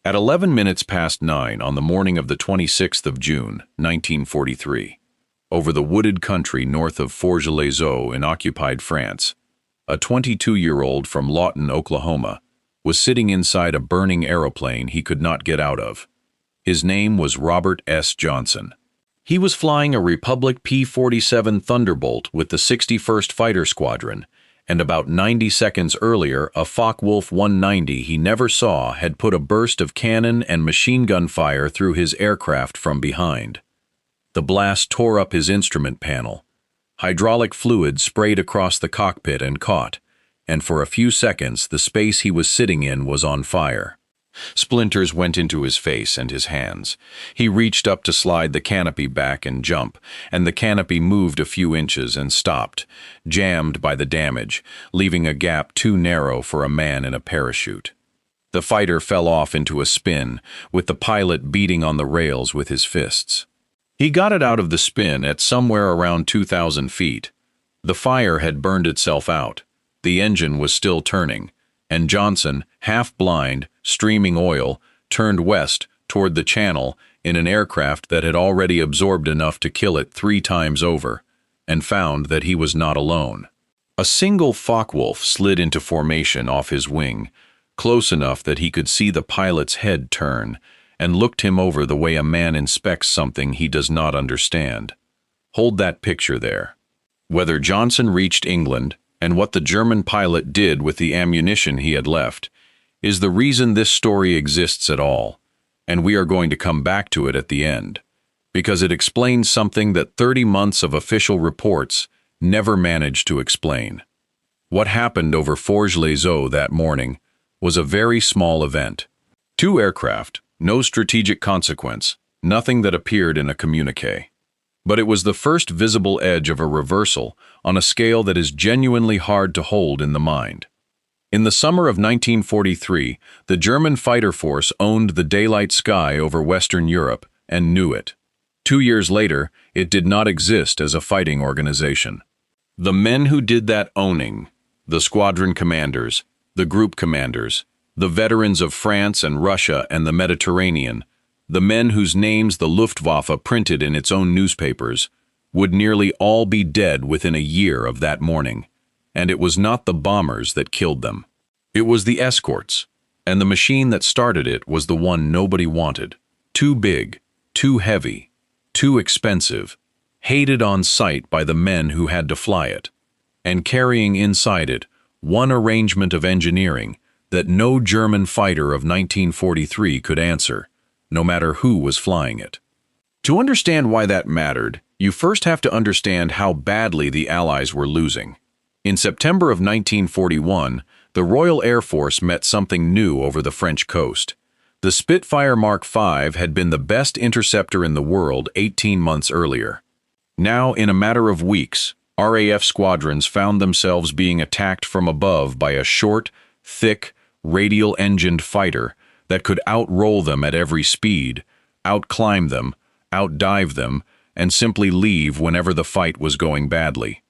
At 11 minutes past 9 on the morning of the 26th of June, 1943, over the wooded country north of Forges-les-Eaux in occupied France, a 22-year-old from Lawton, Oklahoma, was sitting inside a burning aeroplane he could not get out of. His name was Robert S. Johnson. He was flying a Republic P-47 Thunderbolt with the 61st Fighter Squadron, and about 90 seconds earlier, a Focke-Wulf 190 he never saw had put a burst of cannon and machine gun fire through his aircraft from behind. The blast tore up his instrument panel. Hydraulic fluid sprayed across the cockpit and caught, and for a few seconds the space he was sitting in was on fire. Splinters went into his face and his hands. He reached up to slide the canopy back and jump, and the canopy moved a few inches and stopped, jammed by the damage, leaving a gap too narrow for a man in a parachute. The fighter fell off into a spin, with the pilot beating on the rails with his fists. He got it out of the spin at somewhere around 2,000 feet. The fire had burned itself out. The engine was still turning, and Johnson, half-blind, streaming oil, turned west toward the channel in an aircraft that had already absorbed enough to kill it 3 times over, and found that he was not alone. A single Focke-Wulf slid into formation off his wing, close enough that he could see the pilot's head turn, and looked him over the way a man inspects something he does not understand. Hold that picture there. Whether Johnson reached England, and what the German pilot did with the ammunition he had left, is the reason this story exists at all, and we are going to come back to it at the end, because it explains something that 30 months of official reports never managed to explain. What happened over Forges-les-Eaux that morning was a very small event. 2 aircraft, no strategic consequence, nothing that appeared in a communique. But it was the first visible edge of a reversal on a scale that is genuinely hard to hold in the mind. In the summer of 1943, the German fighter force owned the daylight sky over Western Europe and knew it. 2 years later, it did not exist as a fighting organization. The men who did that owning, the squadron commanders, the group commanders, the veterans of France and Russia and the Mediterranean, the men whose names the Luftwaffe printed in its own newspapers, would nearly all be dead within a year of that morning. And it was not the bombers that killed them. It was the escorts, and the machine that started it was the one nobody wanted. Too big, too heavy, too expensive, hated on sight by the men who had to fly it, and carrying inside it one arrangement of engineering that no German fighter of 1943 could answer, no matter who was flying it. To understand why that mattered, you first have to understand how badly the Allies were losing. In September of 1941, the Royal Air Force met something new over the French coast. The Spitfire Mark V had been the best interceptor in the world 18 months earlier. Now, in a matter of weeks, RAF squadrons found themselves being attacked from above by a short, thick, radial-engined fighter that could outroll them at every speed, outclimb them, outdive them, and simply leave whenever the fight was going badly.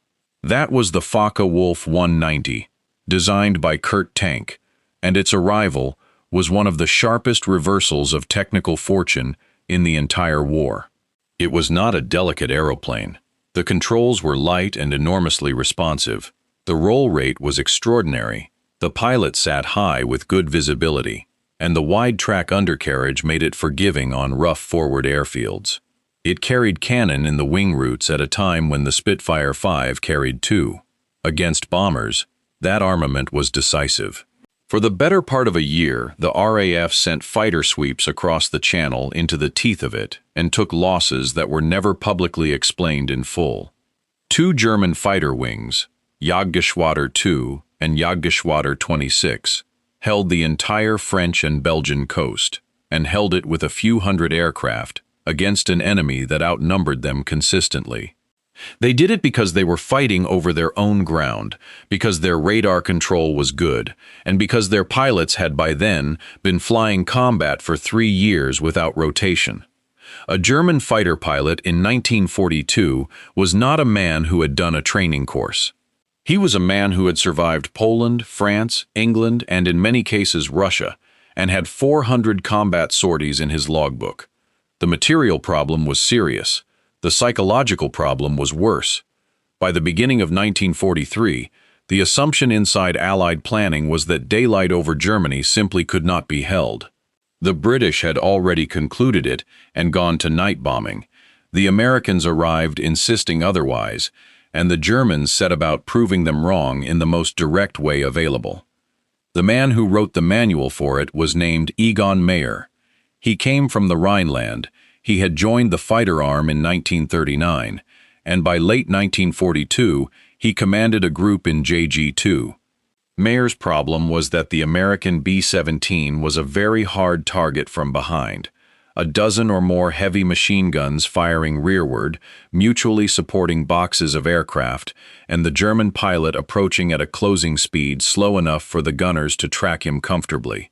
That was the Focke-Wulf 190, designed by Kurt Tank, and its arrival was one of the sharpest reversals of technical fortune in the entire war. It was not a delicate aeroplane. The controls were light and enormously responsive. The roll rate was extraordinary. The pilot sat high with good visibility, and the wide-track undercarriage made it forgiving on rough forward airfields. It carried cannon in the wing roots at a time when the Spitfire V carried 2. Against bombers, that armament was decisive. For the better part of a year, the RAF sent fighter sweeps across the Channel into the teeth of it and took losses that were never publicly explained in full. 2 German fighter wings, Jagdgeschwader 2 and Jagdgeschwader 26, held the entire French and Belgian coast, and held it with a few hundred aircraft against an enemy that outnumbered them consistently. They did it because they were fighting over their own ground, because their radar control was good, and because their pilots had by then been flying combat for 3 years without rotation. A German fighter pilot in 1942 was not a man who had done a training course. He was a man who had survived Poland, France, England, and in many cases Russia, and had 400 combat sorties in his logbook. The material problem was serious. The psychological problem was worse. By the beginning of 1943, the assumption inside Allied planning was that daylight over Germany simply could not be held. The British had already concluded it and gone to night bombing. The Americans arrived insisting otherwise, and the Germans set about proving them wrong in the most direct way available. The man who wrote the manual for it was named Egon Mayer. He came from the Rhineland. He had joined the fighter arm in 1939, and by late 1942, he commanded a group in JG-2. Mayer's problem was that the American B-17 was a very hard target from behind. A dozen or more heavy machine guns firing rearward, mutually supporting boxes of aircraft, and the German pilot approaching at a closing speed slow enough for the gunners to track him comfortably.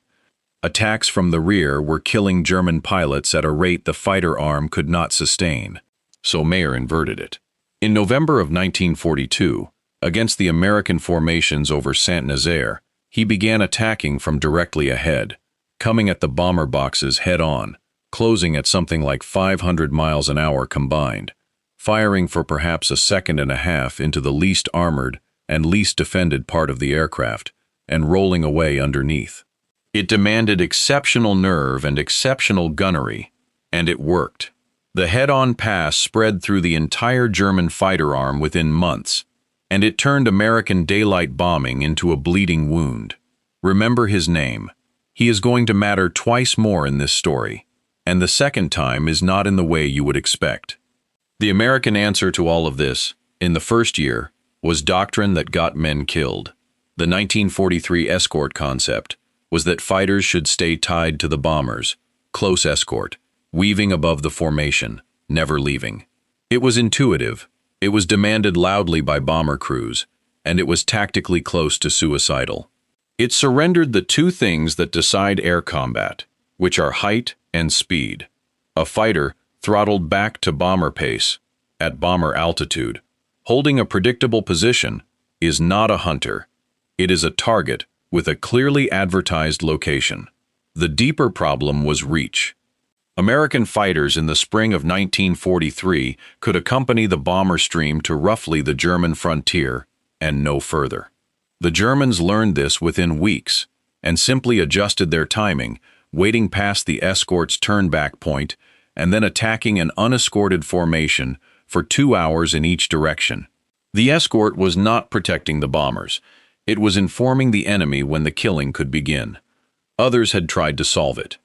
Attacks from the rear were killing German pilots at a rate the fighter arm could not sustain, so Mayer inverted it. In November of 1942, against the American formations over Saint-Nazaire, he began attacking from directly ahead, coming at the bomber boxes head-on, closing at something like 500 miles an hour combined, firing for perhaps a second and a half into the least armored and least defended part of the aircraft, and rolling away underneath. It demanded exceptional nerve and exceptional gunnery, and it worked. The head-on pass spread through the entire German fighter arm within months, and it turned American daylight bombing into a bleeding wound. Remember his name. He is going to matter twice more in this story, and the second time is not in the way you would expect. The American answer to all of this, in the first year, was doctrine that got men killed. The 1943 escort concept was that fighters should stay tied to the bombers, close escort, weaving above the formation, never leaving. It was intuitive. It was demanded loudly by bomber crews, and it was tactically close to suicidal. It surrendered the two things that decide air combat, which are height and speed. A fighter throttled back to bomber pace, at bomber altitude, holding a predictable position, is not a hunter. It is a target with a clearly advertised location. The deeper problem was reach. American fighters in the spring of 1943 could accompany the bomber stream to roughly the German frontier and no further. The Germans learned this within weeks and simply adjusted their timing, waiting past the escort's turnback point and then attacking an unescorted formation for 2 hours in each direction. The escort was not protecting the bombers. It was informing the enemy when the killing could begin. Others had tried to solve it.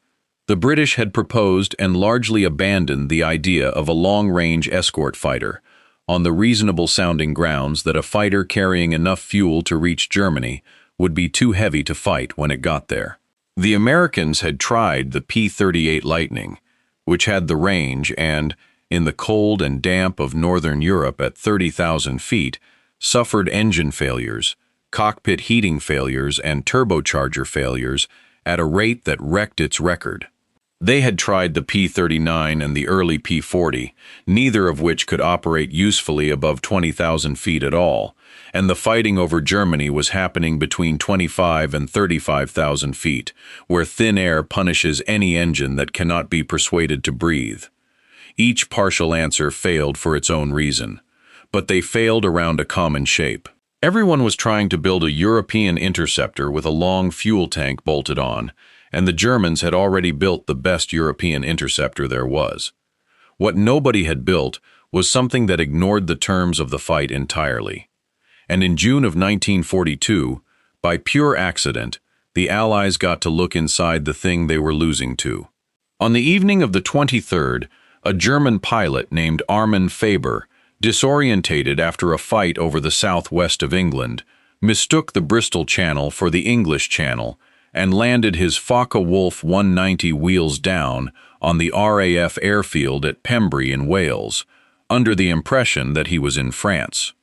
The British had proposed and largely abandoned the idea of a long-range escort fighter, on the reasonable-sounding grounds that a fighter carrying enough fuel to reach Germany would be too heavy to fight when it got there. The Americans had tried the P-38 Lightning, which had the range and, in the cold and damp of northern Europe at 30,000 feet, suffered engine failures, cockpit heating failures, and turbocharger failures at a rate that wrecked its record. They had tried the P-39 and the early P-40, neither of which could operate usefully above 20,000 feet at all, and the fighting over Germany was happening between 25 and 35,000 feet, where thin air punishes any engine that cannot be persuaded to breathe. Each partial answer failed for its own reason, but they failed around a common shape. Everyone was trying to build a European interceptor with a long fuel tank bolted on, and the Germans had already built the best European interceptor there was. What nobody had built was something that ignored the terms of the fight entirely. And in June of 1942, by pure accident, the Allies got to look inside the thing they were losing to. On the evening of the 23rd, a German pilot named Armin Faber, disorientated after a fight over the southwest of England, mistook the Bristol Channel for the English Channel and landed his Focke-Wulf 190 wheels down on the RAF airfield at Pembrey in Wales, under the impression that he was in France.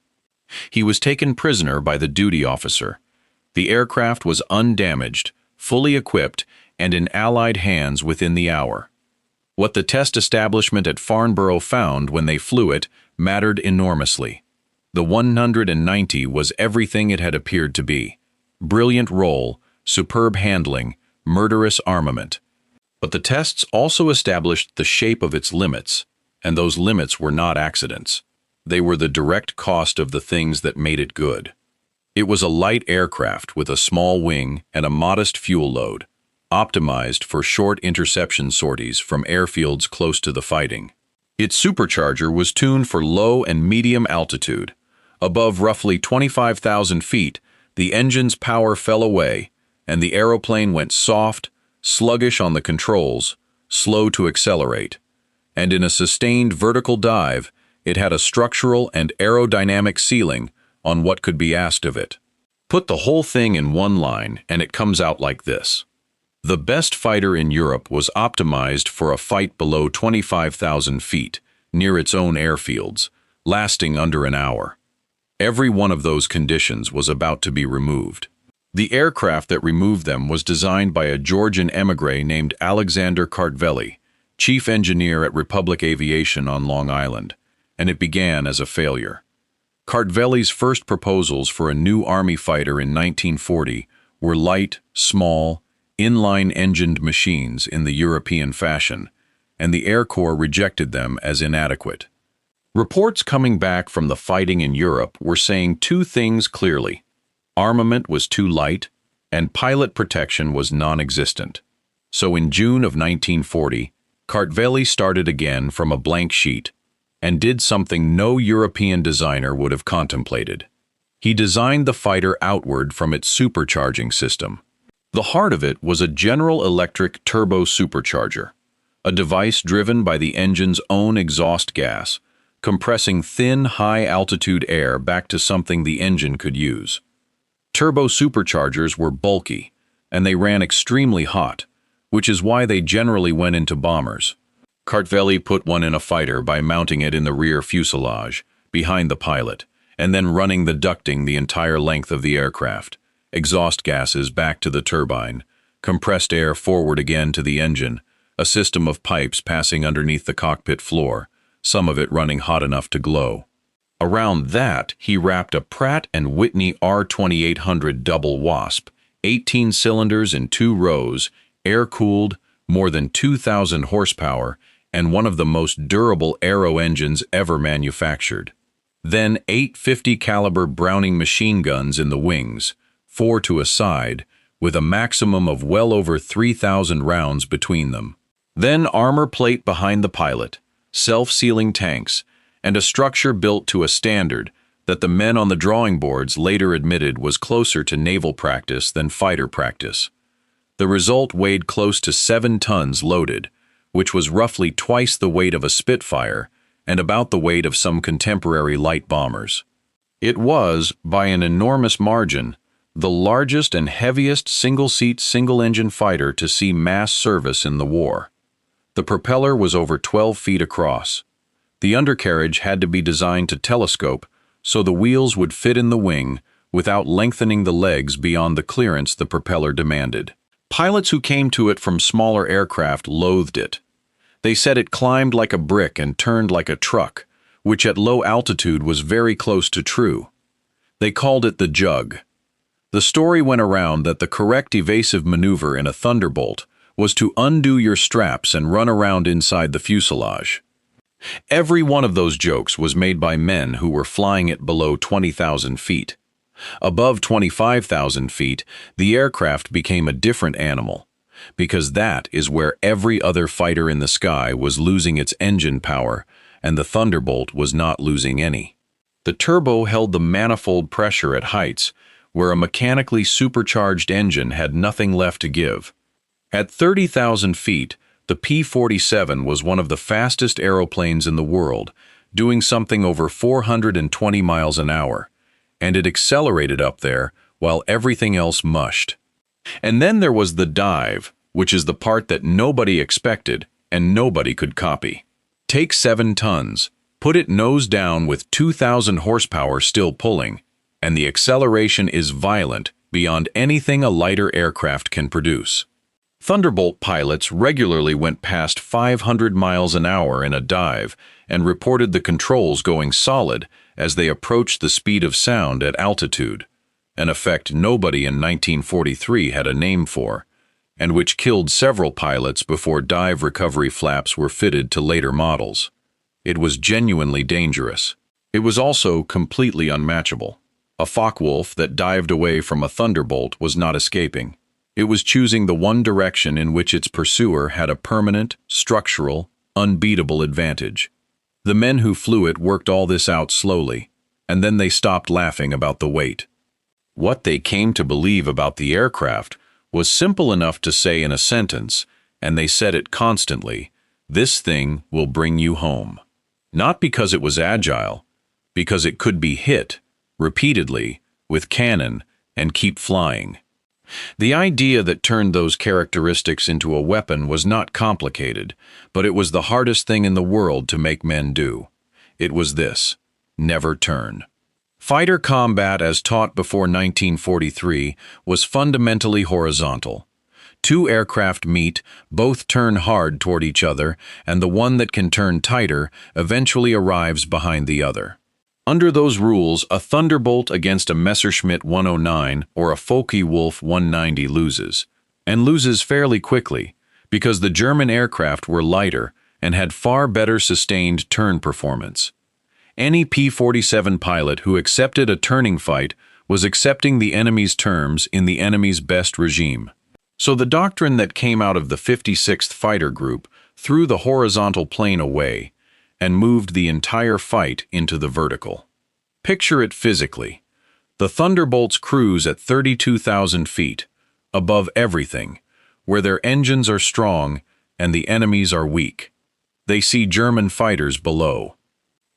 He was taken prisoner by the duty officer. The aircraft was undamaged, fully equipped, and in Allied hands within the hour. What the test establishment at Farnborough found when they flew it mattered enormously. The 190 was everything it had appeared to be. Brilliant roll, superb handling, murderous armament. But the tests also established the shape of its limits, and those limits were not accidents. They were the direct cost of the things that made it good. It was a light aircraft with a small wing and a modest fuel load, optimized for short interception sorties from airfields close to the fighting. Its supercharger was tuned for low and medium altitude. Above roughly 25,000 feet, the engine's power fell away, and the aeroplane went soft, sluggish on the controls, slow to accelerate. And in a sustained vertical dive, it had a structural and aerodynamic ceiling on what could be asked of it. Put the whole thing in one line, and it comes out like this. The best fighter in Europe was optimized for a fight below 25,000 feet, near its own airfields, lasting under an hour. Every one of those conditions was about to be removed. The aircraft that removed them was designed by a Georgian émigré named Alexander Kartveli, chief engineer at Republic Aviation on Long Island, and it began as a failure. Kartveli's first proposals for a new Army fighter in 1940 were light, small, inline-engined machines in the European fashion, and the Air Corps rejected them as inadequate. Reports coming back from the fighting in Europe were saying two things clearly. Armament was too light, and pilot protection was non-existent. So in June of 1940, Kartveli started again from a blank sheet and did something no European designer would have contemplated. He designed the fighter outward from its supercharging system. The heart of it was a General Electric turbo supercharger, a device driven by the engine's own exhaust gas, compressing thin, high-altitude air back to something the engine could use. Turbo superchargers were bulky, and they ran extremely hot, which is why they generally went into bombers. Kartveli put one in a fighter by mounting it in the rear fuselage, behind the pilot, and then running the ducting the entire length of the aircraft, exhaust gases back to the turbine, compressed air forward again to the engine, a system of pipes passing underneath the cockpit floor, some of it running hot enough to glow. Around that, he wrapped a Pratt & Whitney R2800 double wasp, 18 cylinders in 2 rows, air-cooled, more than 2,000 horsepower, and one of the most durable aero engines ever manufactured. Then 850 caliber Browning machine guns in the wings, 4 to a side, with a maximum of well over 3,000 rounds between them. Then armor plate behind the pilot, self-sealing tanks, and a structure built to a standard that the men on the drawing boards later admitted was closer to naval practice than fighter practice. The result weighed close to 7 tons loaded, which was roughly twice the weight of a Spitfire and about the weight of some contemporary light bombers. It was, by an enormous margin, the largest and heaviest single-seat, single-engine fighter to see mass service in the war. The propeller was over 12 feet across. The undercarriage had to be designed to telescope so the wheels would fit in the wing without lengthening the legs beyond the clearance the propeller demanded. Pilots who came to it from smaller aircraft loathed it. They said it climbed like a brick and turned like a truck, which at low altitude was very close to true. They called it the Jug. The story went around that the correct evasive maneuver in a Thunderbolt was to undo your straps and run around inside the fuselage. Every one of those jokes was made by men who were flying it below 20,000 feet. Above 25,000 feet, the aircraft became a different animal, because that is where every other fighter in the sky was losing its engine power, and the Thunderbolt was not losing any. The turbo held the manifold pressure at heights where a mechanically supercharged engine had nothing left to give. At 30,000 feet, the P-47 was one of the fastest aeroplanes in the world, doing something over 420 miles an hour, and it accelerated up there while everything else mushed. And then there was the dive, which is the part that nobody expected and nobody could copy. Take 7 tons, put it nose down with 2,000 horsepower still pulling, and the acceleration is violent beyond anything a lighter aircraft can produce. Thunderbolt pilots regularly went past 500 miles an hour in a dive and reported the controls going solid as they approached the speed of sound at altitude, an effect nobody in 1943 had a name for. and which killed several pilots before dive recovery flaps were fitted to later models. It was genuinely dangerous. It was also completely unmatchable. A Focke-Wulf that dived away from a Thunderbolt was not escaping. It was choosing the one direction in which its pursuer had a permanent, structural, unbeatable advantage. The men who flew it worked all this out slowly, and then they stopped laughing about the weight. What they came to believe about the aircraft was simple enough to say in a sentence, and they said it constantly: "This thing will bring you home." Not because it was agile, because it could be hit, repeatedly, with cannon, and keep flying. The idea that turned those characteristics into a weapon was not complicated, but it was the hardest thing in the world to make men do. It was this: never turn. Fighter combat as taught before 1943 was fundamentally horizontal. Two aircraft meet, both turn hard toward each other, and the one that can turn tighter eventually arrives behind the other. Under those rules, a Thunderbolt against a Messerschmitt 109 or a Focke-Wulf 190 loses, and loses fairly quickly, because the German aircraft were lighter and had far better sustained turn performance. Any P-47 pilot who accepted a turning fight was accepting the enemy's terms in the enemy's best regime. So the doctrine that came out of the 56th Fighter Group threw the horizontal plane away and moved the entire fight into the vertical. Picture it physically. The Thunderbolts cruise at 32,000 feet, above everything, where their engines are strong and the enemies are weak. They see German fighters below.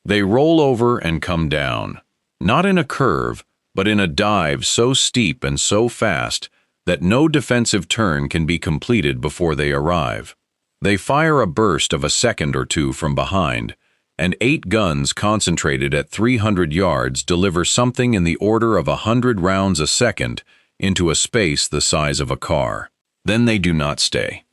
They roll over and come down, not in a curve, but in a dive so steep and so fast that no defensive turn can be completed before they arrive. They fire a burst of a second or two from behind, and 8 guns concentrated at 300 yards deliver something in the order of 100 rounds a second into a space the size of a car. Then they do not stay.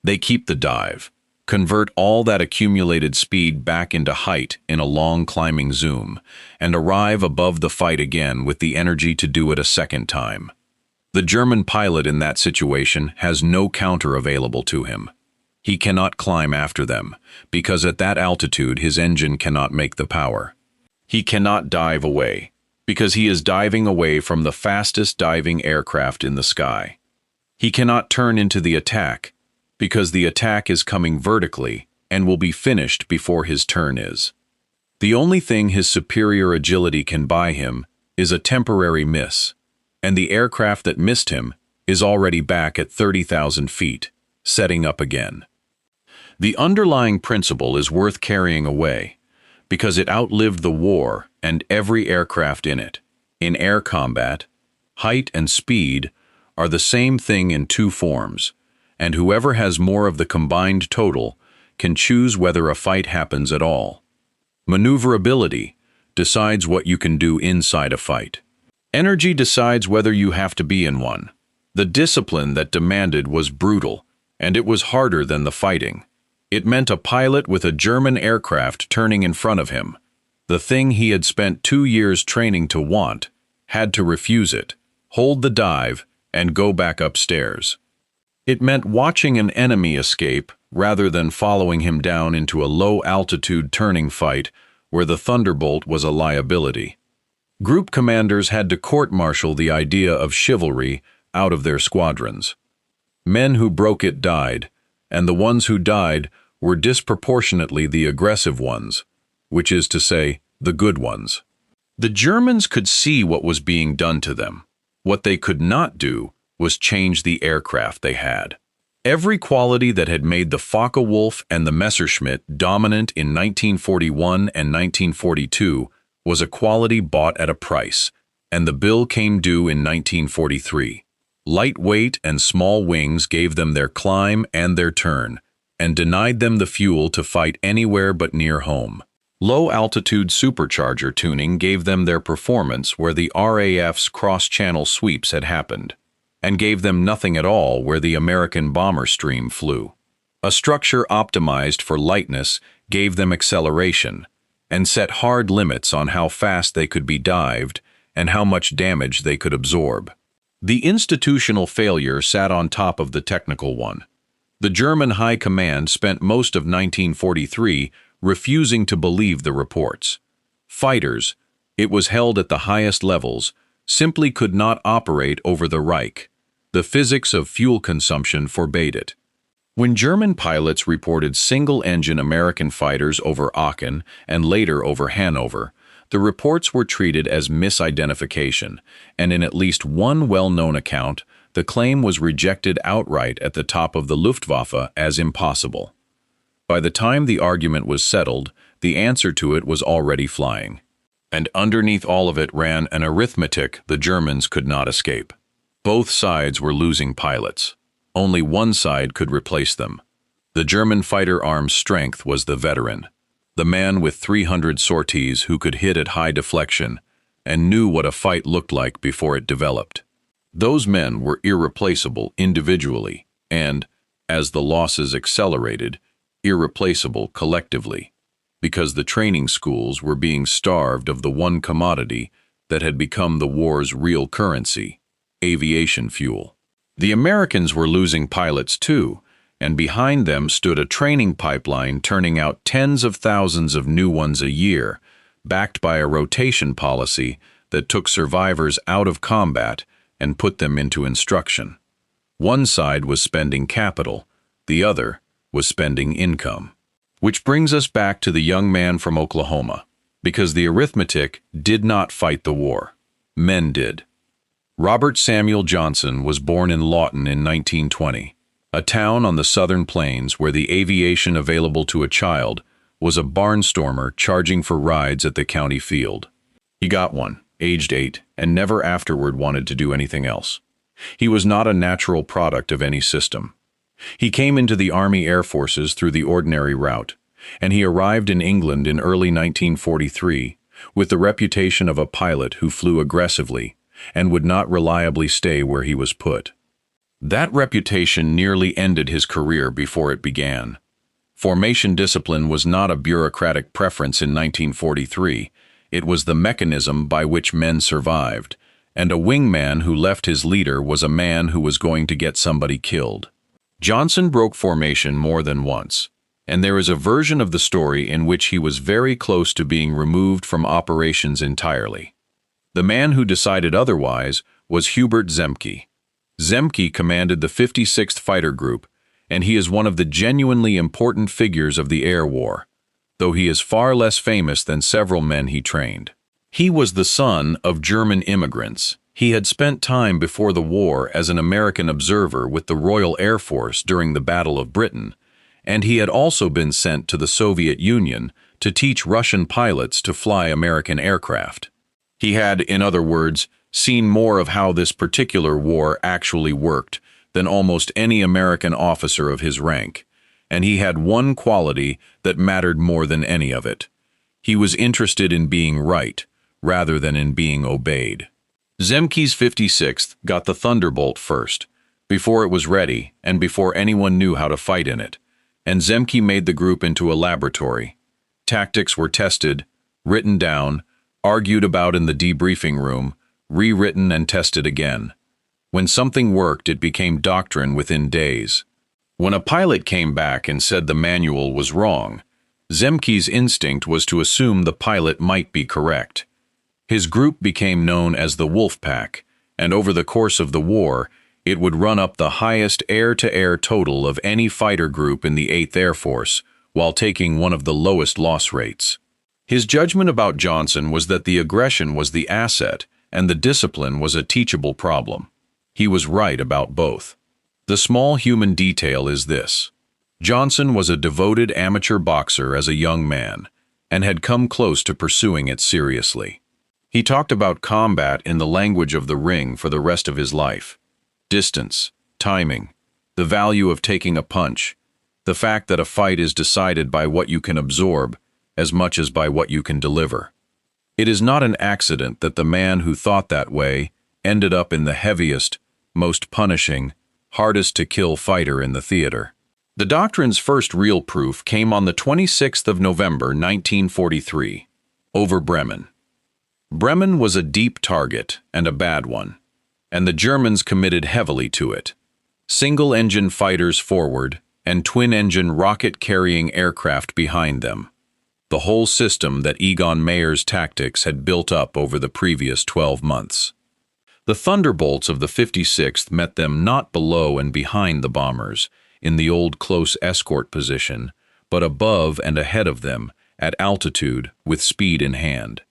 They keep the dive, convert all that accumulated speed back into height in a long climbing zoom, and arrive above the fight again with the energy to do it a second time. The German pilot in that situation has no counter available to him. He cannot climb after them, because at that altitude his engine cannot make the power. He cannot dive away, because he is diving away from the fastest diving aircraft in the sky. He cannot turn into the attack, because the attack is coming vertically and will be finished before his turn is. The only thing his superior agility can buy him is a temporary miss, and the aircraft that missed him is already back at 30,000 feet, setting up again. The underlying principle is worth carrying away, because it outlived the war and every aircraft in it. In air combat, height and speed are the same thing in two forms, and whoever has more of the combined total can choose whether a fight happens at all. Maneuverability decides what you can do inside a fight. Energy decides whether you have to be in one. The discipline that demanded was brutal, and it was harder than the fighting. It meant a pilot with a German aircraft turning in front of him. The thing he had spent 2 years training to want, had to refuse it, hold the dive, and go back upstairs. It meant watching an enemy escape rather than following him down into a low-altitude turning fight where the Thunderbolt was a liability. Group commanders had to court-martial the idea of chivalry out of their squadrons. Men who broke it died, and the ones who died were disproportionately the aggressive ones, which is to say, the good ones. The Germans could see what was being done to them. What they could not do was change the aircraft they had. Every quality that had made the Focke-Wulf and the Messerschmitt dominant in 1941 and 1942 was a quality bought at a price, and the bill came due in 1943. Lightweight and small wings gave them their climb and their turn, and denied them the fuel to fight anywhere but near home. Low-altitude supercharger tuning gave them their performance where the RAF's cross-channel sweeps had happened, and gave them nothing at all where the American bomber stream flew. A structure optimized for lightness gave them acceleration, and set hard limits on how fast they could be dived and how much damage they could absorb. The institutional failure sat on top of the technical one. The German High Command spent most of 1943 refusing to believe the reports. Fighters, it was held at the highest levels, simply could not operate over the Reich. The physics of fuel consumption forbade it. When German pilots reported single-engine American fighters over Aachen and later over Hanover, the reports were treated as misidentification, and in at least one well-known account, the claim was rejected outright at the top of the Luftwaffe as impossible. By the time the argument was settled, the answer to it was already flying. And underneath all of it ran an arithmetic the Germans could not escape. Both sides were losing pilots. Only one side could replace them. The German fighter arm's strength was the veteran, the man with 300 sorties who could hit at high deflection and knew what a fight looked like before it developed. Those men were irreplaceable individually and, as the losses accelerated, irreplaceable collectively, because the training schools were being starved of the one commodity that had become the war's real currency, aviation fuel. The Americans were losing pilots too, and behind them stood a training pipeline turning out tens of thousands of new ones a year, backed by a rotation policy that took survivors out of combat and put them into instruction. One side was spending capital, the other was spending income. Which brings us back to the young man from Oklahoma, because the arithmetic did not fight the war. Men did. Robert Samuel Johnson was born in Lawton in 1920, a town on the southern plains where the aviation available to a child was a barnstormer charging for rides at the county field. He got one, aged 8, and never afterward wanted to do anything else. He was not a natural product of any system. He came into the Army Air Forces through the ordinary route, and he arrived in England in early 1943 with the reputation of a pilot who flew aggressively and would not reliably stay where he was put. That reputation nearly ended his career before it began. Formation discipline was not a bureaucratic preference in 1943, it was the mechanism by which men survived, and a wingman who left his leader was a man who was going to get somebody killed. Johnson broke formation more than once, and there is a version of the story in which he was very close to being removed from operations entirely. The man who decided otherwise was Hubert Zemke. Zemke commanded the 56th Fighter Group, and he is one of the genuinely important figures of the air war, though he is far less famous than several men he trained. He was the son of German immigrants. He had spent time before the war as an American observer with the Royal Air Force during the Battle of Britain, and he had also been sent to the Soviet Union to teach Russian pilots to fly American aircraft. He had, in other words, seen more of how this particular war actually worked than almost any American officer of his rank, and he had one quality that mattered more than any of it. He was interested in being right, rather than in being obeyed. Zemke's 56th got the Thunderbolt first, before it was ready and before anyone knew how to fight in it, and Zemke made the group into a laboratory. Tactics were tested, written down, argued about in the debriefing room, rewritten and tested again. When something worked, it became doctrine within days. When a pilot came back and said the manual was wrong, Zemke's instinct was to assume the pilot might be correct. His group became known as the Wolf Pack, and over the course of the war, it would run up the highest air-to-air total of any fighter group in the 8th Air Force, while taking one of the lowest loss rates. His judgment about Johnson was that the aggression was the asset, and the discipline was a teachable problem. He was right about both. The small human detail is this. Johnson was a devoted amateur boxer as a young man, and had come close to pursuing it seriously. He talked about combat in the language of the ring for the rest of his life. Distance, timing, the value of taking a punch, the fact that a fight is decided by what you can absorb as much as by what you can deliver. It is not an accident that the man who thought that way ended up in the heaviest, most punishing, hardest-to-kill fighter in the theater. The doctrine's first real proof came on the 26th of November, 1943, over Bremen. Bremen was a deep target, and a bad one. and the Germans committed heavily to it. Single-engine fighters forward and twin-engine rocket-carrying aircraft behind them. The whole system that Egon Mayer's tactics had built up over the previous 12 months. The Thunderbolts of the 56th met them not below and behind the bombers, in the old close escort position, but above and ahead of them, at altitude, with speed in hand.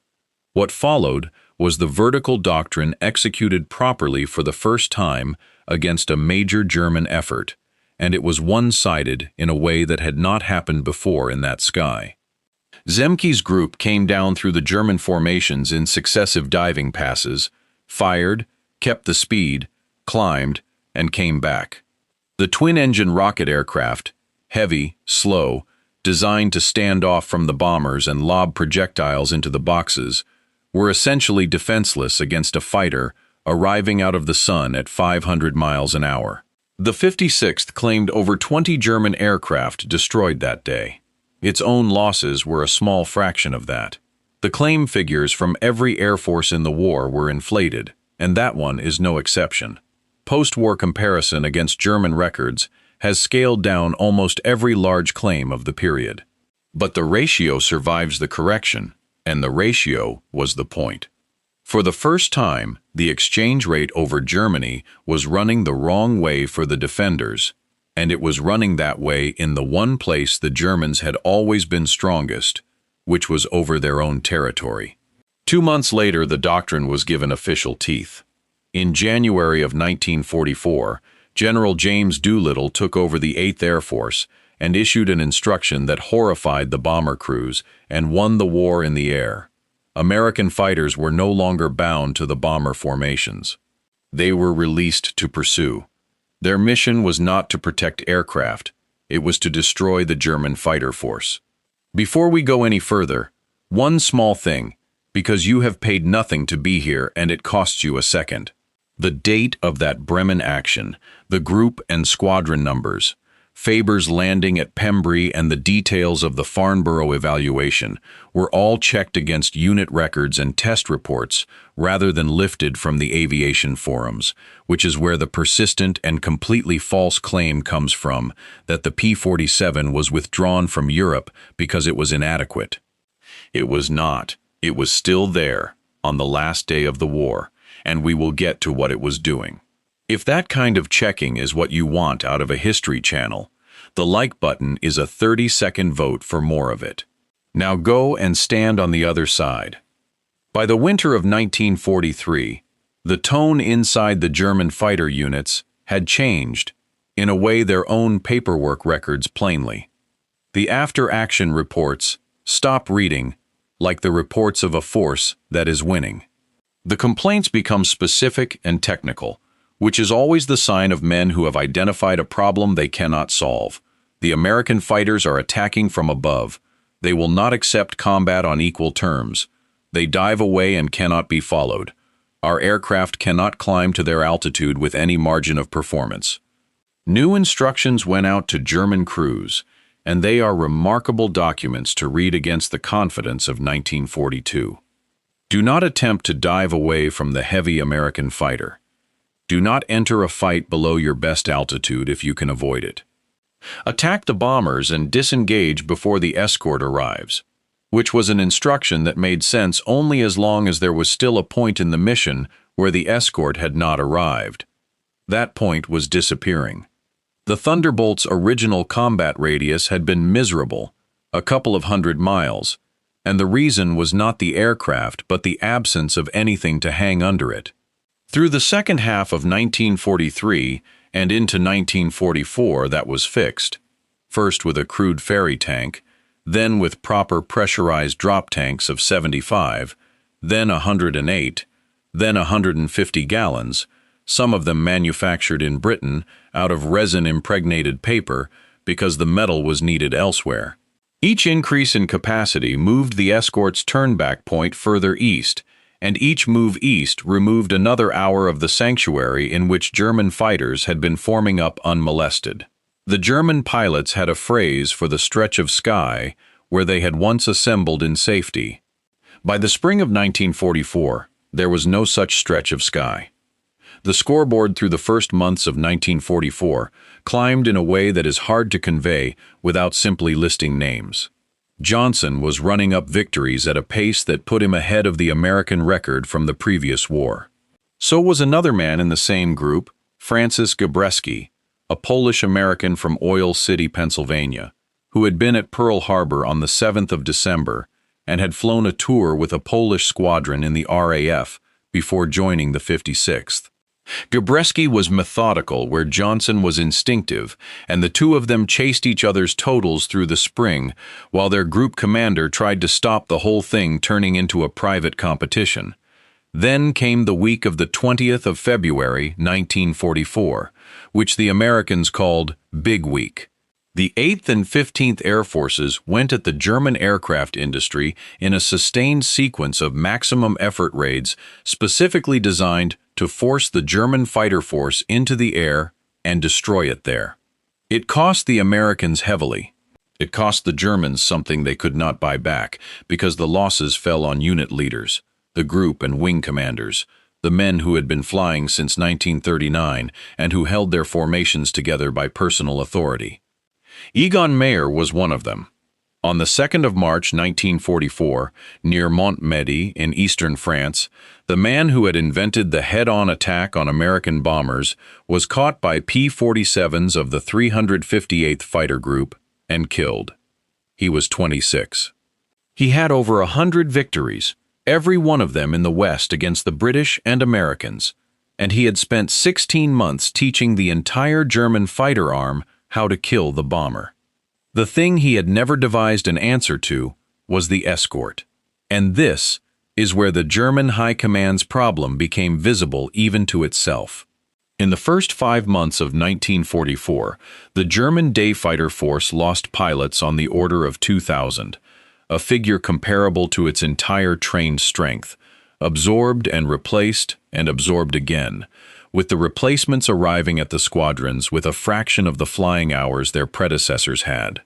What followed was the vertical doctrine executed properly for the first time against a major German effort, and it was one-sided in a way that had not happened before in that sky. Zemke's group came down through the German formations in successive diving passes, fired, kept the speed, climbed, and came back. The twin-engine rocket aircraft, heavy, slow, designed to stand off from the bombers and lob projectiles into the boxes, were essentially defenseless against a fighter arriving out of the sun at 500 miles an hour. The 56th claimed over 20 German aircraft destroyed that day. Its own losses were a small fraction of that. The claim figures from every air force in the war were inflated, and that one is no exception. Post-war comparison against German records has scaled down almost every large claim of the period. But the ratio survives the correction, and the ratio was the point. For the first time, the exchange rate over Germany was running the wrong way for the defenders, and it was running that way in the one place the Germans had always been strongest, which was over their own territory. 2 months later, the doctrine was given official teeth. In January of 1944, General James Doolittle took over the 8th Air Force and issued an instruction that horrified the bomber crews and won the war in the air. American fighters were no longer bound to the bomber formations. They were released to pursue. Their mission was not to protect aircraft, it was to destroy the German fighter force. Before we go any further, one small thing, because you have paid nothing to be here and it costs you a second. The date of that Bremen action, the group and squadron numbers, Faber's landing at Pembry and the details of the Farnborough evaluation were all checked against unit records and test reports rather than lifted from the aviation forums, which is where the persistent and completely false claim comes from that the P-47 was withdrawn from Europe because it was inadequate. It was not. It was still there on the last day of the war, and we will get to what it was doing. If that kind of checking is what you want out of a History Channel, the like button is a 30-second vote for more of it. Now go and stand on the other side. By the winter of 1943, the tone inside the German fighter units had changed, in a way their own paperwork records plainly. The after-action reports stop reading like the reports of a force that is winning. The complaints become specific and technical, which is always the sign of men who have identified a problem they cannot solve. The American fighters are attacking from above. They will not accept combat on equal terms. They dive away and cannot be followed. Our aircraft cannot climb to their altitude with any margin of performance. New instructions went out to German crews, and they are remarkable documents to read against the confidence of 1942. Do not attempt to dive away from the heavy American fighter. Do not enter a fight below your best altitude if you can avoid it. Attack the bombers and disengage before the escort arrives, which was an instruction that made sense only as long as there was still a point in the mission where the escort had not arrived. That point was disappearing. The Thunderbolt's original combat radius had been miserable, a couple of 100 miles, and the reason was not the aircraft but the absence of anything to hang under it. Through the second half of 1943 and into 1944 that was fixed, first with a crude ferry tank, then with proper pressurized drop tanks of 75, then 108, then 150 gallons, some of them manufactured in Britain out of resin-impregnated paper because the metal was needed elsewhere. Each increase in capacity moved the escort's turnback point further east, and each move east removed another hour of the sanctuary in which German fighters had been forming up unmolested. The German pilots had a phrase for the stretch of sky where they had once assembled in safety. By the spring of 1944, there was no such stretch of sky. The scoreboard through the first months of 1944 climbed in a way that is hard to convey without simply listing names. Johnson was running up victories at a pace that put him ahead of the American record from the previous war. So was another man in the same group, Francis Gabreski, a Polish-American from Oil City, Pennsylvania, who had been at Pearl Harbor on the 7th of December and had flown a tour with a Polish squadron in the RAF before joining the 56th. Gabreski was methodical where Johnson was instinctive, and the two of them chased each other's totals through the spring while their group commander tried to stop the whole thing turning into a private competition. Then came the week of the 20th of February, 1944, which the Americans called Big Week. The 8th and 15th Air Forces went at the German aircraft industry in a sustained sequence of maximum effort raids specifically designed to force the German fighter force into the air and destroy it there. It cost the Americans heavily. It cost the Germans something they could not buy back because the losses fell on unit leaders, the group and wing commanders, the men who had been flying since 1939 and who held their formations together by personal authority. Egon Mayer was one of them. On the 2nd of March 1944, near Montmedy in eastern France, the man who had invented the head-on attack on American bombers was caught by P-47s of the 358th Fighter Group and killed. He was 26. He had over 100 victories, every one of them in the West against the British and Americans, and he had spent 16 months teaching the entire German fighter arm how to kill the bomber. The thing he had never devised an answer to was the escort. And this is where the German High Command's problem became visible even to itself. In the first 5 months of 1944, the German day fighter force lost pilots on the order of 2,000, a figure comparable to its entire trained strength, absorbed and replaced and absorbed again, with the replacements arriving at the squadrons with a fraction of the flying hours their predecessors had.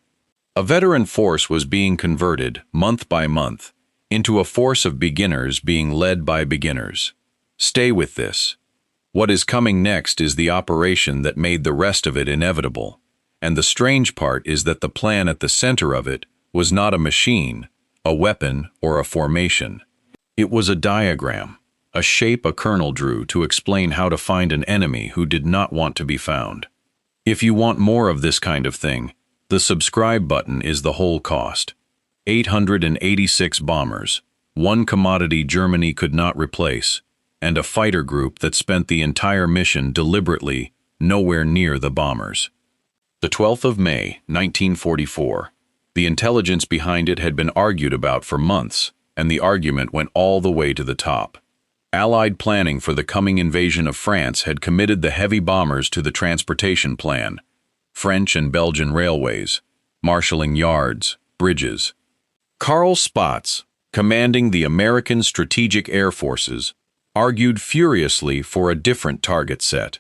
A veteran force was being converted, month by month, into a force of beginners being led by beginners. Stay with this. What is coming next is the operation that made the rest of it inevitable, and the strange part is that the plan at the center of it was not a machine, a weapon, or a formation. It was a diagram, a shape a colonel drew to explain how to find an enemy who did not want to be found. If you want more of this kind of thing, the subscribe button is the whole cost. 886 bombers, one commodity Germany could not replace, and a fighter group that spent the entire mission deliberately nowhere near the bombers. The 12th of May, 1944. The intelligence behind it had been argued about for months, and the argument went all the way to the top. Allied planning for the coming invasion of France had committed the heavy bombers to the transportation plan, French and Belgian railways, marshalling yards, bridges. Karl Spaatz, commanding the American Strategic Air Forces, argued furiously for a different target set.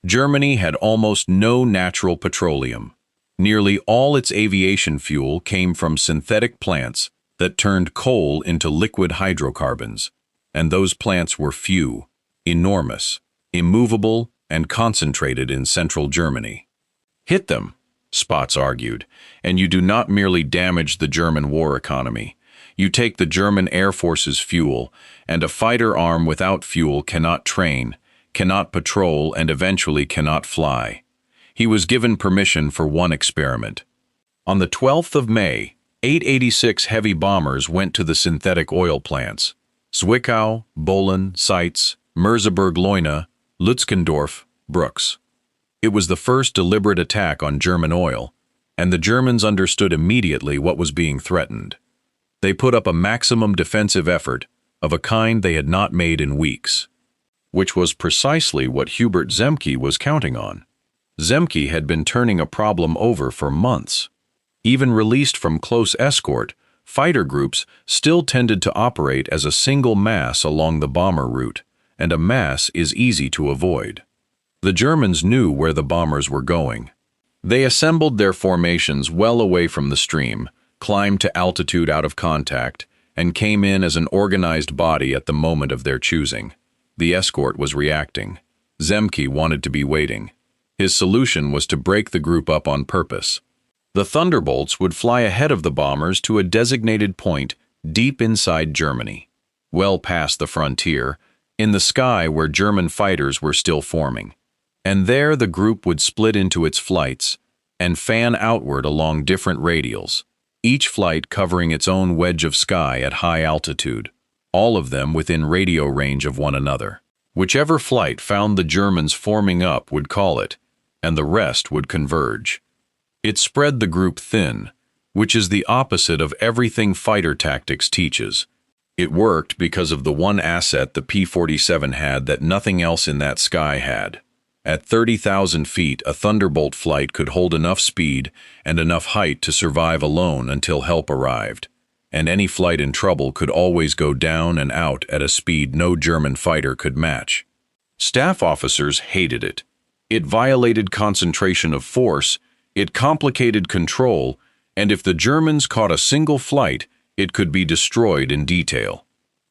Germany had almost no natural petroleum. Nearly all its aviation fuel came from synthetic plants that turned coal into liquid hydrocarbons. And those plants were few, enormous, immovable, and concentrated in central Germany. Hit them, Spaatz argued, and you do not merely damage the German war economy. You take the German Air Force's fuel, and a fighter arm without fuel cannot train, cannot patrol, and eventually cannot fly. He was given permission for one experiment. On the 12th of May, 886 heavy bombers went to the synthetic oil plants. Zwickau, Bohlen, Seitz, Merseburg-Leuna, Lützgendorf, Brooks. It was the first deliberate attack on German oil, and the Germans understood immediately what was being threatened. They put up a maximum defensive effort of a kind they had not made in weeks, which was precisely what Hubert Zemke was counting on. Zemke had been turning a problem over for months. Even released from close escort, fighter groups still tended to operate as a single mass along the bomber route, and a mass is easy to avoid. The Germans knew where the bombers were going. They assembled their formations well away from the stream, climbed to altitude out of contact, and came in as an organized body at the moment of their choosing. The escort was reacting. Zemke wanted to be waiting. His solution was to break the group up on purpose. The Thunderbolts would fly ahead of the bombers to a designated point deep inside Germany, well past the frontier, in the sky where German fighters were still forming. And there the group would split into its flights and fan outward along different radials, each flight covering its own wedge of sky at high altitude, all of them within radio range of one another. Whichever flight found the Germans forming up would call it, and the rest would converge. It spread the group thin, which is the opposite of everything fighter tactics teaches. It worked because of the one asset the P-47 had that nothing else in that sky had. At 30,000 feet, a Thunderbolt flight could hold enough speed and enough height to survive alone until help arrived, and any flight in trouble could always go down and out at a speed no German fighter could match. Staff officers hated it. It violated concentration of force, it complicated control, and if the Germans caught a single flight, it could be destroyed in detail.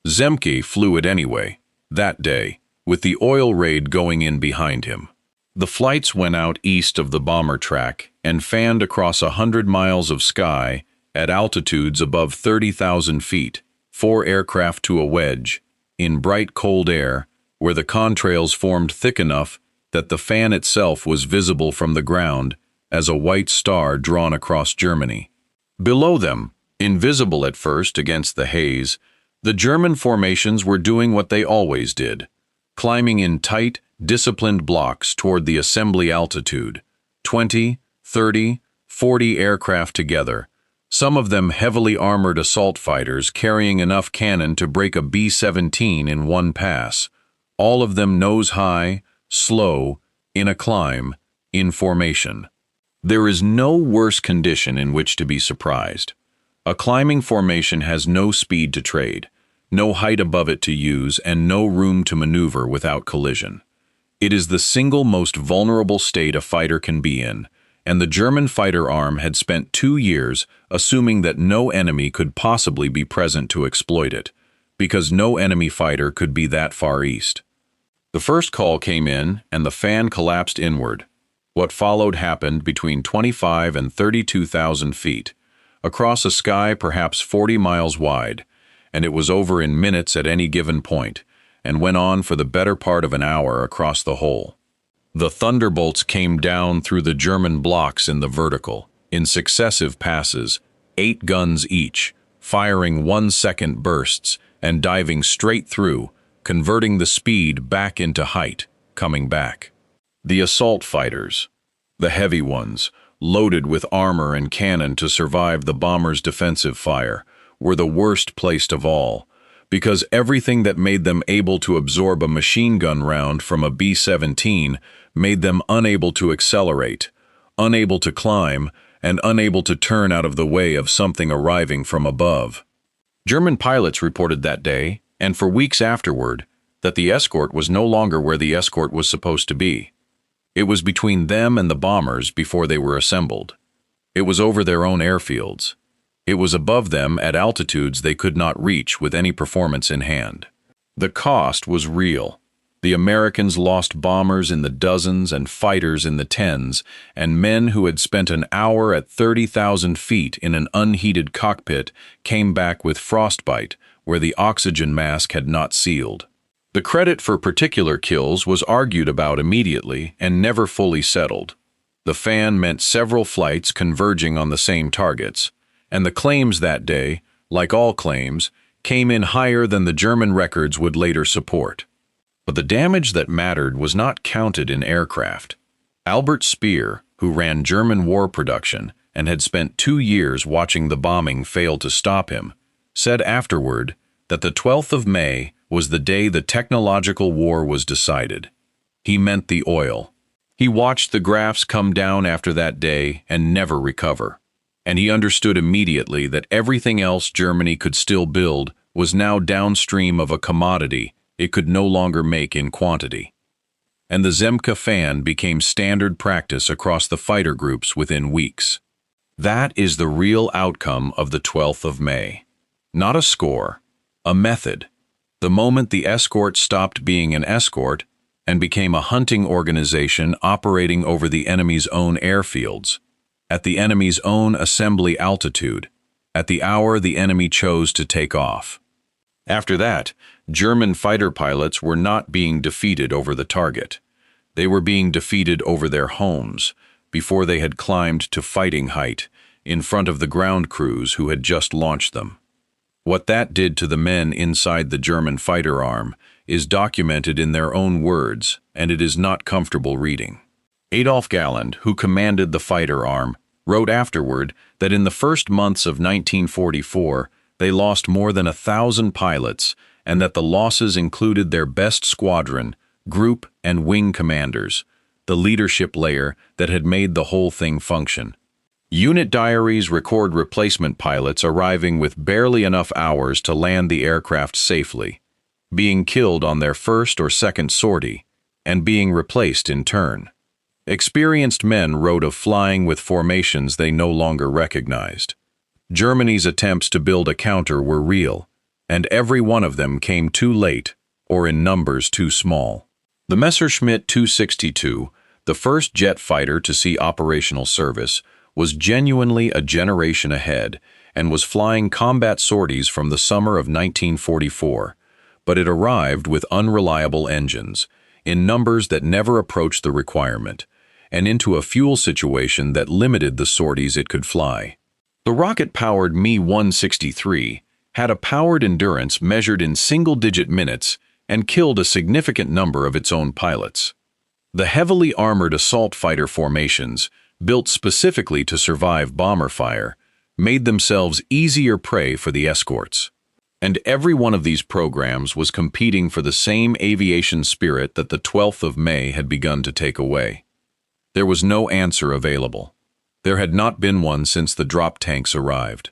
Zemke flew it anyway, that day, with the oil raid going in behind him. The flights went out east of the bomber track and fanned across 100 miles of sky at altitudes above 30,000 feet, 4 aircraft to a wedge, in bright cold air, where the contrails formed thick enough that the fan itself was visible from the ground as a white star drawn across Germany. Below them, invisible at first against the haze, the German formations were doing what they always did, climbing in tight, disciplined blocks toward the assembly altitude, 20, 30, 40 aircraft together, some of them heavily armored assault fighters carrying enough cannon to break a B-17 in one pass, all of them nose-high, slow, in a climb, in formation. There is no worse condition in which to be surprised. A climbing formation has no speed to trade, no height above it to use, and no room to maneuver without collision. It is the single most vulnerable state a fighter can be in, and the German fighter arm had spent 2 years assuming that no enemy could possibly be present to exploit it, because no enemy fighter could be that far east. The first call came in, and the fan collapsed inward. What followed happened between 25 and 32,000 feet, across a sky perhaps 40 miles wide, and it was over in minutes at any given point, and went on for the better part of an hour across the whole. The Thunderbolts came down through the German blocks in the vertical, in successive passes, 8 guns each, firing 1-second bursts, and diving straight through, converting the speed back into height, coming back. The assault fighters, the heavy ones, loaded with armor and cannon to survive the bombers' defensive fire, were the worst placed of all, because everything that made them able to absorb a machine gun round from a B-17 made them unable to accelerate, unable to climb, and unable to turn out of the way of something arriving from above. German pilots reported that day, and for weeks afterward, that the escort was no longer where the escort was supposed to be. It was between them and the bombers before they were assembled. It was over their own airfields. It was above them at altitudes they could not reach with any performance in hand. The cost was real. The Americans lost bombers in the dozens and fighters in the tens, and men who had spent an hour at 30,000 feet in an unheated cockpit came back with frostbite where the oxygen mask had not sealed. The credit for particular kills was argued about immediately and never fully settled. The fan meant several flights converging on the same targets, and the claims that day, like all claims, came in higher than the German records would later support. But the damage that mattered was not counted in aircraft. Albert Speer, who ran German war production and had spent 2 years watching the bombing fail to stop him, said afterward that the 12th of May was the day the technological war was decided. He meant the oil. He watched the graphs come down after that day and never recover. And he understood immediately that everything else Germany could still build was now downstream of a commodity it could no longer make in quantity. And the Zemke fan became standard practice across the fighter groups within weeks. That is the real outcome of the 12th of May. Not a score, a method. The moment the escort stopped being an escort, and became a hunting organization operating over the enemy's own airfields, at the enemy's own assembly altitude, at the hour the enemy chose to take off. After that, German fighter pilots were not being defeated over the target. They were being defeated over their homes, before they had climbed to fighting height, in front of the ground crews who had just launched them. What that did to the men inside the German fighter arm is documented in their own words, and it is not comfortable reading. Adolf Galland, who commanded the fighter arm, wrote afterward that in the first months of 1944, they lost more than 1,000 pilots, and that the losses included their best squadron, group, and wing commanders, the leadership layer that had made the whole thing function. Unit diaries record replacement pilots arriving with barely enough hours to land the aircraft safely, being killed on their first or second sortie, and being replaced in turn. Experienced men wrote of flying with formations they no longer recognized. Germany's attempts to build a counter were real, and every one of them came too late or in numbers too small. The Messerschmitt 262, the first jet fighter to see operational service, was genuinely a generation ahead and was flying combat sorties from the summer of 1944, but it arrived with unreliable engines, in numbers that never approached the requirement, and into a fuel situation that limited the sorties it could fly. The rocket-powered Me-163 had a powered endurance measured in single-digit minutes and killed a significant number of its own pilots. The heavily armored assault fighter formations, built specifically to survive bomber fire, made themselves easier prey for the escorts. And every one of these programs was competing for the same aviation spirit that the 12th of May had begun to take away. There was no answer available. There had not been one since the drop tanks arrived.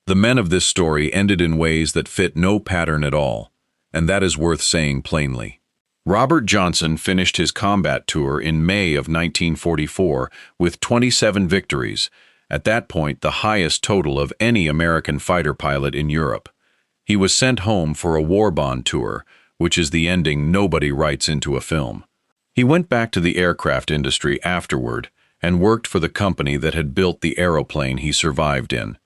The men of this story ended in ways that fit no pattern at all, and that is worth saying plainly. Robert Johnson finished his combat tour in May of 1944 with 27 victories, at that point the highest total of any American fighter pilot in Europe. He was sent home for a war bond tour, which is the ending nobody writes into a film. He went back to the aircraft industry afterward and worked for the company that had built the aeroplane he survived in.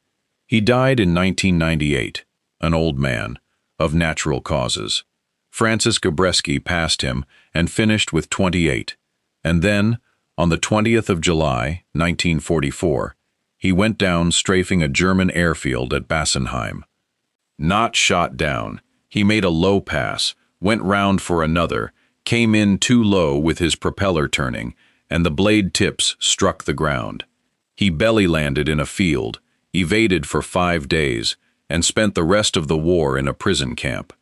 He died in 1998, an old man, of natural causes. Francis Gabreski passed him and finished with 28, and then, on the 20th of July, 1944, he went down strafing a German airfield at Bassenheim. Not shot down, he made a low pass, went round for another, came in too low with his propeller turning, and the blade tips struck the ground. He belly landed in a field, evaded for 5 days, and spent the rest of the war in a prison camp.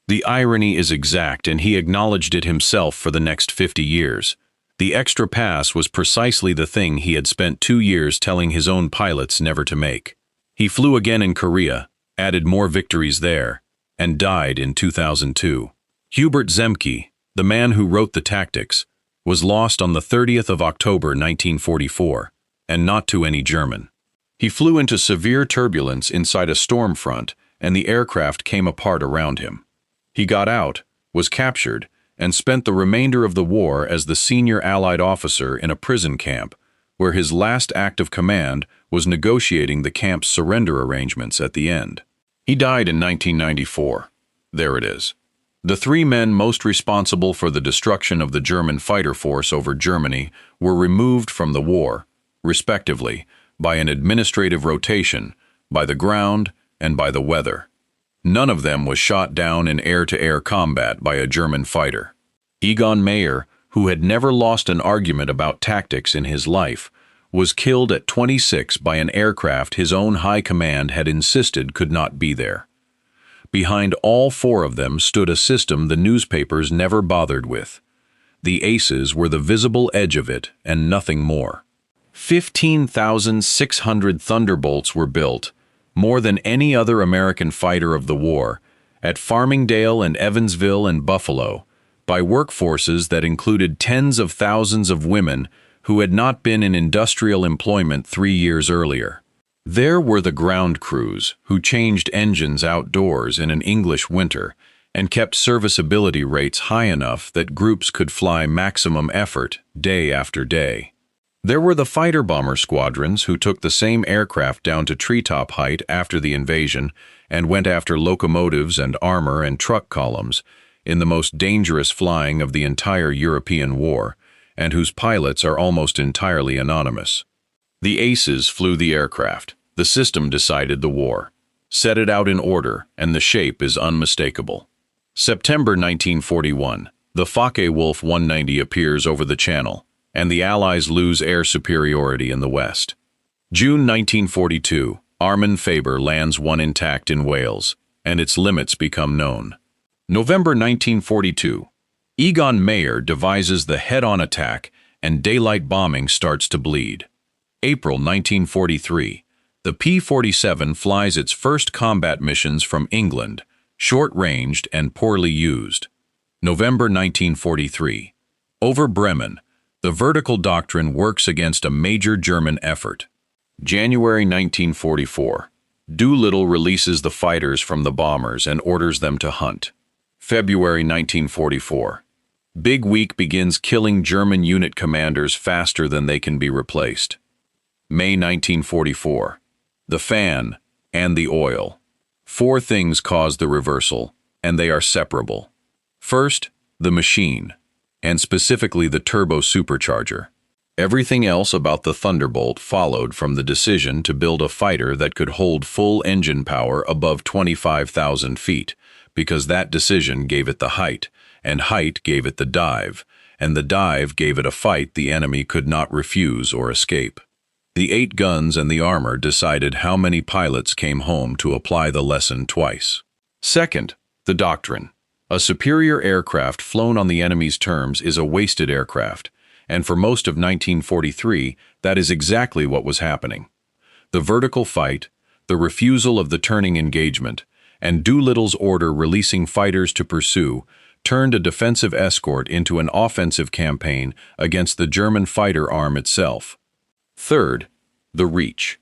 The irony is exact, and he acknowledged it himself for the next 50 years. The extra pass was precisely the thing he had spent 2 years telling his own pilots never to make. He flew again in Korea, added more victories there, and died in 2002. Hubert Zemke, the man who wrote the tactics, was lost on the 30th of October 1944, and not to any German. He flew into severe turbulence inside a storm front, and the aircraft came apart around him. He got out, was captured, and spent the remainder of the war as the senior Allied officer in a prison camp, where his last act of command was negotiating the camp's surrender arrangements at the end. He died in 1994. There it is. The 3 men most responsible for the destruction of the German fighter force over Germany were removed from the war, respectively, by an administrative rotation, by the ground, and by the weather. None of them was shot down in air-to-air combat by a German fighter. Egon Mayer, who had never lost an argument about tactics in his life, was killed at 26 by an aircraft his own high command had insisted could not be there. Behind all 4 of them stood a system the newspapers never bothered with. The aces were the visible edge of it and nothing more. 15,600 Thunderbolts were built, more than any other American fighter of the war, at Farmingdale and Evansville and Buffalo, by workforces that included tens of thousands of women who had not been in industrial employment 3 years earlier. There were the ground crews who changed engines outdoors in an English winter and kept serviceability rates high enough that groups could fly maximum effort day after day. There were the fighter bomber squadrons who took the same aircraft down to treetop height after the invasion and went after locomotives and armor and truck columns in the most dangerous flying of the entire European war, and whose pilots are almost entirely anonymous. The aces flew the aircraft. The system decided the war. Set it out in order, and the shape is unmistakable. September 1941, the Focke-Wulf 190 appears over the Channel, and the Allies lose air superiority in the West. June 1942, Armin Faber lands one intact in Wales, and its limits become known. November 1942, Egon Mayer devises the head-on attack, and daylight bombing starts to bleed. April 1943, the P-47 flies its first combat missions from England, short-ranged and poorly used. November 1943, over Bremen, the vertical doctrine works against a major German effort. January 1944, Doolittle releases the fighters from the bombers and orders them to hunt. February 1944, Big Week begins killing German unit commanders faster than they can be replaced. May 1944, the fan and the oil. 4 things cause the reversal, and they are separable. First, the machine, and specifically the turbo supercharger. Everything else about the Thunderbolt followed from the decision to build a fighter that could hold full engine power above 25,000 feet, because that decision gave it the height, and height gave it the dive, and the dive gave it a fight the enemy could not refuse or escape. The 8 guns and the armor decided how many pilots came home to apply the lesson twice. Second, the doctrine. A superior aircraft flown on the enemy's terms is a wasted aircraft, and for most of 1943, that is exactly what was happening. The vertical fight, the refusal of the turning engagement, and Doolittle's order releasing fighters to pursue turned a defensive escort into an offensive campaign against the German fighter arm itself. Third, the reach.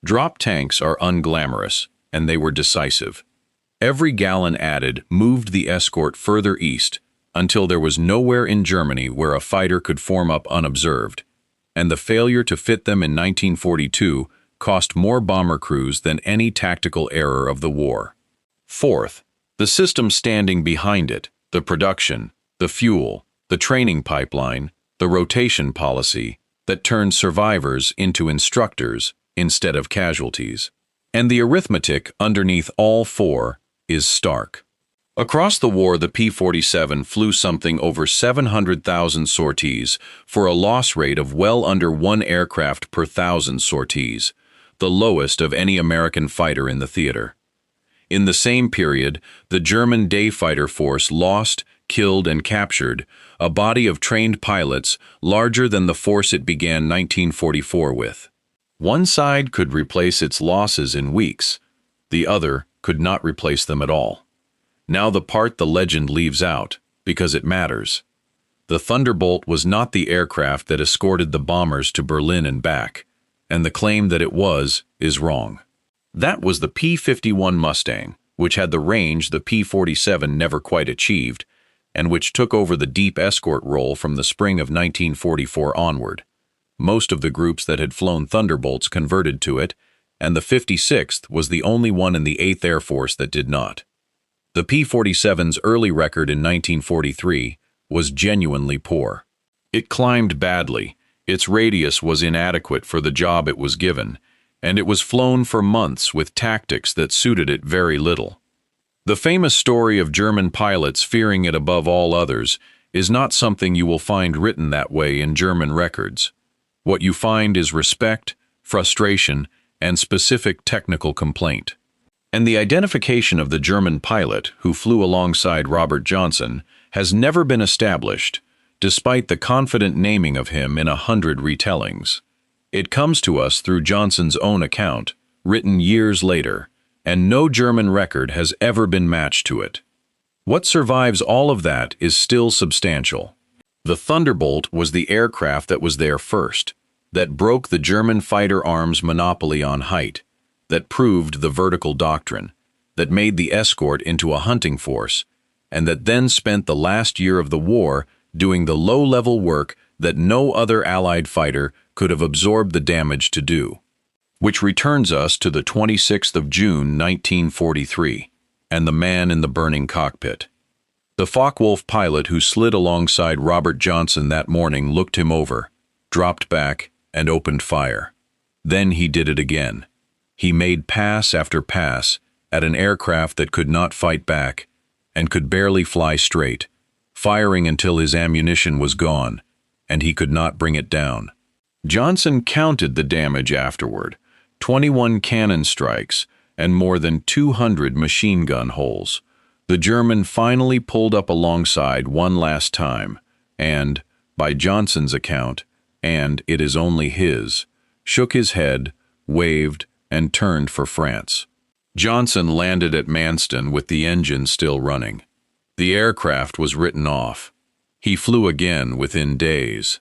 Drop tanks are unglamorous, and they were decisive. Every gallon added moved the escort further east until there was nowhere in Germany where a fighter could form up unobserved, and the failure to fit them in 1942 cost more bomber crews than any tactical error of the war. Fourth, the system standing behind it, the production, the fuel, the training pipeline, the rotation policy that turned survivors into instructors instead of casualties. And the arithmetic underneath all 4 is stark. Across the war, the P-47 flew something over 700,000 sorties for a loss rate of well under 1 aircraft per 1,000 sorties, the lowest of any American fighter in the theater. In the same period, the German day fighter force lost, killed, and captured a body of trained pilots larger than the force it began 1944 with. One side could replace its losses in weeks, the other could not replace them at all. Now the part the legend leaves out, because it matters. The Thunderbolt was not the aircraft that escorted the bombers to Berlin and back, and the claim that it was is wrong. That was the P-51 Mustang, which had the range the P-47 never quite achieved, and which took over the deep escort role from the spring of 1944 onward. Most of the groups that had flown Thunderbolts converted to it, and the 56th was the only one in the 8th Air Force that did not. The P-47's early record in 1943 was genuinely poor. It climbed badly, its radius was inadequate for the job it was given, and it was flown for months with tactics that suited it very little. The famous story of German pilots fearing it above all others is not something you will find written that way in German records. What you find is respect, frustration, and specific technical complaint. And the identification of the German pilot who flew alongside Robert Johnson has never been established, despite the confident naming of him in 100 retellings. It comes to us through Johnson's own account, written years later, and no German record has ever been matched to it. What survives all of that is still substantial. The Thunderbolt was the aircraft that was there first, that broke the German fighter arms' monopoly on height, that proved the vertical doctrine, that made the escort into a hunting force, and that then spent the last year of the war doing the low-level work that no other Allied fighter could have absorbed the damage to do. Which returns us to the 26th of June, 1943, and the man in the burning cockpit. The Focke-Wulf pilot who slid alongside Robert Johnson that morning looked him over, dropped back, and opened fire. Then he did it again. He made pass after pass at an aircraft that could not fight back and could barely fly straight, firing until his ammunition was gone, and he could not bring it down. Johnson counted the damage afterward: 21 cannon strikes and more than 200 machine gun holes. The German finally pulled up alongside one last time and, by Johnson's account, and it is only his, shook his head, waved, and turned for France. Johnson landed at Manston with the engine still running. The aircraft was written off. He flew again within days.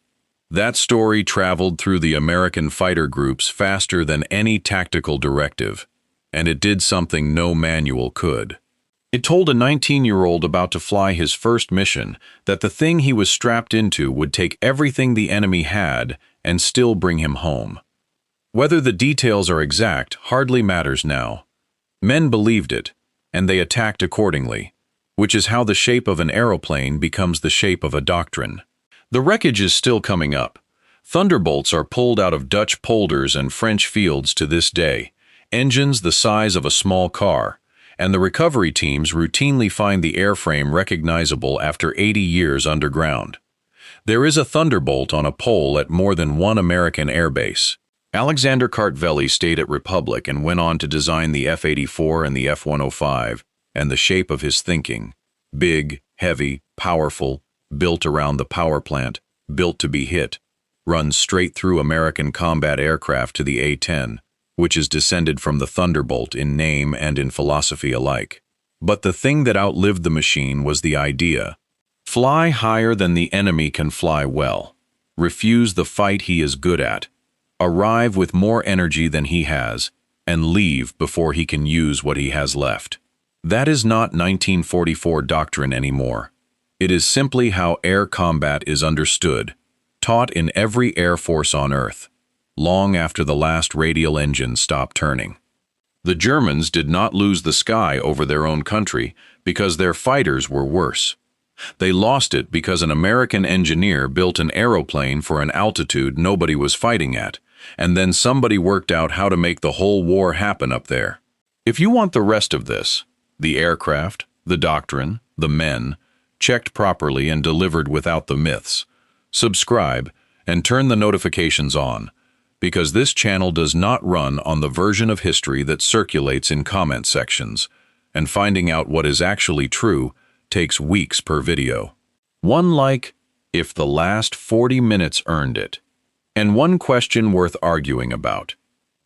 That story traveled through the American fighter groups faster than any tactical directive, and it did something no manual could. It told a 19-year-old about to fly his first mission that the thing he was strapped into would take everything the enemy had and still bring him home. Whether the details are exact hardly matters now. Men believed it, and they attacked accordingly, which is how the shape of an aeroplane becomes the shape of a doctrine. The wreckage is still coming up. Thunderbolts are pulled out of Dutch polders and French fields to this day, engines the size of a small car, and the recovery teams routinely find the airframe recognizable after 80 years underground. There is a Thunderbolt on a pole at more than one American airbase. Alexander Kartveli stayed at Republic and went on to design the F-84 and the F-105, and the shape of his thinking: big, heavy, powerful, built around the power plant, built to be hit, runs straight through American combat aircraft to the A-10, which is descended from the Thunderbolt in name and in philosophy alike. But the thing that outlived the machine was the idea: fly higher than the enemy can fly well, refuse the fight he is good at, arrive with more energy than he has, and leave before he can use what he has left. That is not 1944 doctrine anymore. It is simply how air combat is understood, taught in every air force on Earth, long after the last radial engine stopped turning. The Germans did not lose the sky over their own country because their fighters were worse. They lost it because an American engineer built an aeroplane for an altitude nobody was fighting at, and then somebody worked out how to make the whole war happen up there. If you want the rest of this, the aircraft, the doctrine, the men, checked properly and delivered without the myths, subscribe and turn the notifications on, because this channel does not run on the version of history that circulates in comment sections, and finding out what is actually true takes weeks per video. One like, if the last 40 minutes earned it. And one question worth arguing about.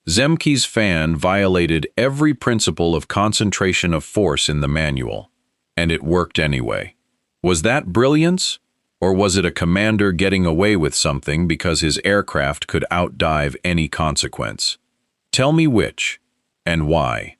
Zemke's fan violated every principle of concentration of force in the manual, and it worked anyway. Was that brilliance, or was it a commander getting away with something because his aircraft could outdive any consequence? Tell me which, and why.